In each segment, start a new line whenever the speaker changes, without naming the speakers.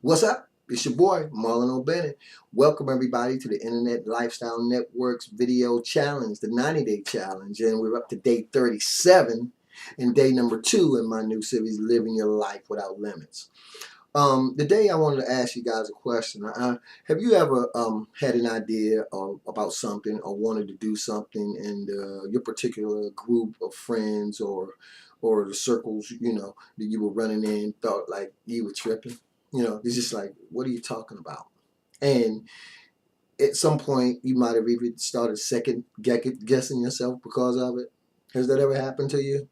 What's up? It's your boy, Marlon O'Bennett. Welcome everybody to the Internet Lifestyle Network's video challenge, the 90-day challenge. And we're up to day 37 and day number 2 in my new series, Living Your Life Without Limits. Today I wanted to ask you guys a question. Have you ever had an idea about something or wanted to do something, and your particular group of friends or the circles, that you were running in thought like you were tripping? It's just like, what are you talking about? And at some point, you might have even started second guessing yourself because of it. Has that ever happened to you?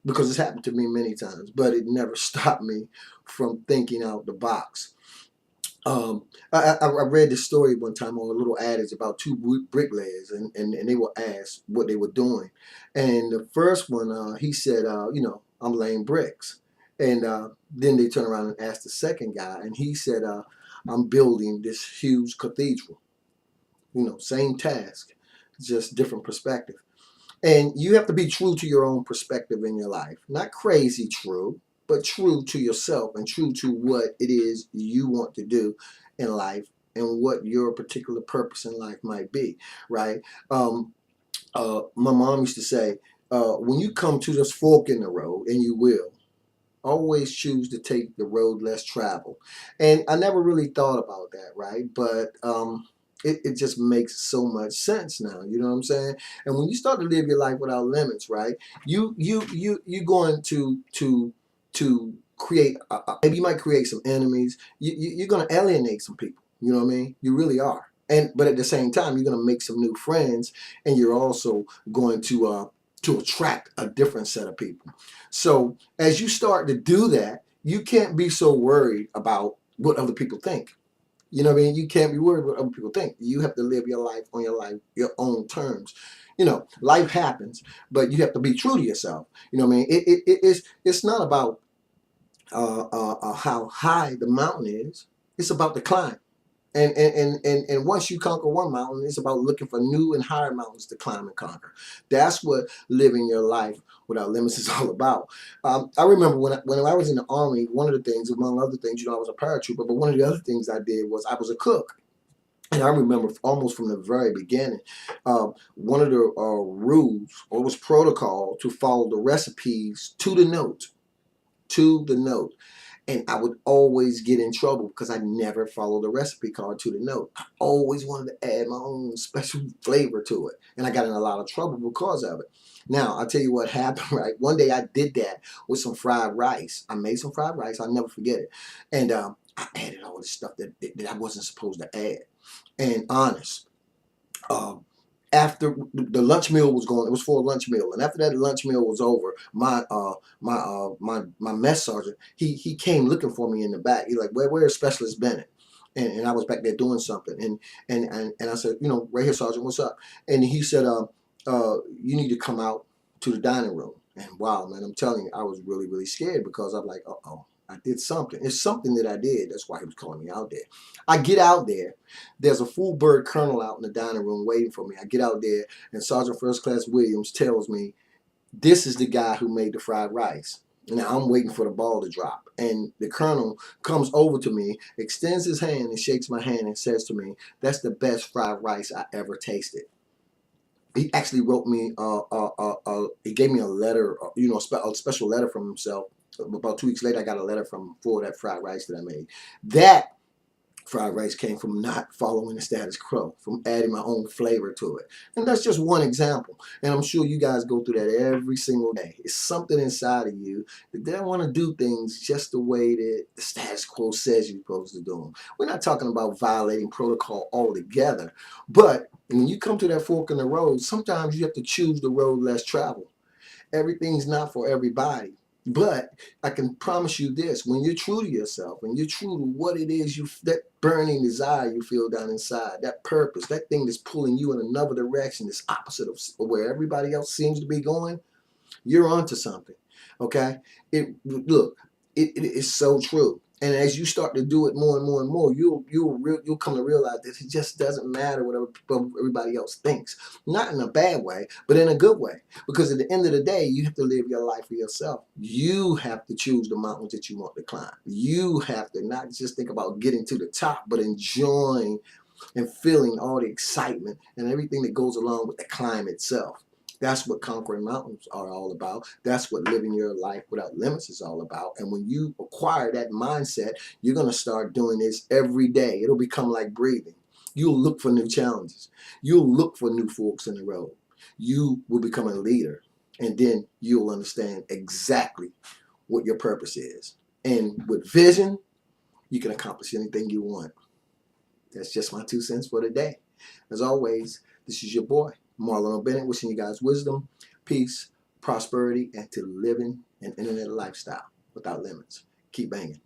Because it's happened to me many times, but it never stopped me from thinking out the box. I read this story one time on a little adage about two bricklayers, and they were asked what they were doing. And the first one, he said, I'm laying bricks. And then they turned around and asked the second guy, and he said, I'm building this huge cathedral. Same task, just different perspective. And you have to be true to your own perspective in your life. Not crazy true, but true to yourself and true to what it is you want to do in life and what your particular purpose in life might be, right? My mom used to say, when you come to this fork in the road, and you will, always choose to take the road less traveled. And I never really thought about that, right? But it just makes so much sense now. You know what I'm saying? And when you start to live your life without limits, right? You going to create. Maybe you might create some enemies. You're going to alienate some people. You know what I mean? You really are. But at the same time, you're going to make some new friends, and you're also going to attract a different set of people. So as you start to do that, you can't be so worried about what other people think. You know what I mean? You can't be worried what other people think. You have to live your life on your own terms. Life happens, but you have to be true to yourself. You know what I mean? It's not about how high the mountain is. It's about the climb. And once you conquer one mountain, it's about looking for new and higher mountains to climb and conquer. That's what living your life without limits is all about. I remember when I was in the Army, one of the things, among other things, I was a paratrooper, but one of the other things I did was I was a cook. And I remember almost from the very beginning, one of the rules or was protocol to follow the recipes to the note, to the note. And I would always get in trouble because I never followed the recipe card to the note. I always wanted to add my own special flavor to it. And I got in a lot of trouble because of it. Now, I'll tell you what happened, right? One day I did that with some fried rice. I made some fried rice. I'll never forget it. And I added all this stuff that I wasn't supposed to add. And honest, um, after the lunch meal was going, it was for a lunch meal, and after that lunch meal was over, my mess sergeant, he came looking for me in the back. He's like, where's Specialist Bennett? And I was back there doing something, and I said, right here, Sergeant, what's up? And he said, you need to come out to the dining room. And wow, man, I'm telling you, I was really, really scared because I'm like, uh-oh, I did something. It's something that I did. That's why he was calling me out there. I get out there. There's a full bird colonel out in the dining room waiting for me. I get out there, and Sergeant First Class Williams tells me, this is the guy who made the fried rice. Now I'm waiting for the ball to drop. And the colonel comes over to me, extends his hand and shakes my hand and says to me, that's the best fried rice I ever tasted. He actually wrote me, he gave me a letter, a special letter from himself. About 2 weeks later, I got a letter for that fried rice that I made. That fried rice came from not following the status quo, from adding my own flavor to it. And that's just one example. And I'm sure you guys go through that every single day. It's something inside of you that they don't want to do things just the way that the status quo says you're supposed to do them. We're not talking about violating protocol altogether, but when you come to that fork in the road, sometimes you have to choose the road less traveled. Everything's not for everybody. But I can promise you this, when you're true to yourself, when you're true to what it is that burning desire you feel down inside, that purpose, that thing that's pulling you in another direction, that's opposite of where everybody else seems to be going, you're onto something. Okay? Look, it is so true. And as you start to do it more and more and more, you'll come to realize that it just doesn't matter what everybody else thinks. Not in a bad way, but in a good way. Because at the end of the day, you have to live your life for yourself. You have to choose the mountains that you want to climb. You have to not just think about getting to the top, but enjoying and feeling all the excitement and everything that goes along with the climb itself. That's what conquering mountains are all about. That's what living your life without limits is all about. And when you acquire that mindset, you're going to start doing this every day. It'll become like breathing. You'll look for new challenges. You'll look for new forks in the road. You will become a leader. And then you'll understand exactly what your purpose is. And with vision, you can accomplish anything you want. That's just my 2 cents for today. As always, this is your boy, Marlon Bennett, wishing you guys wisdom, peace, prosperity, and to living an internet lifestyle without limits. Keep banging.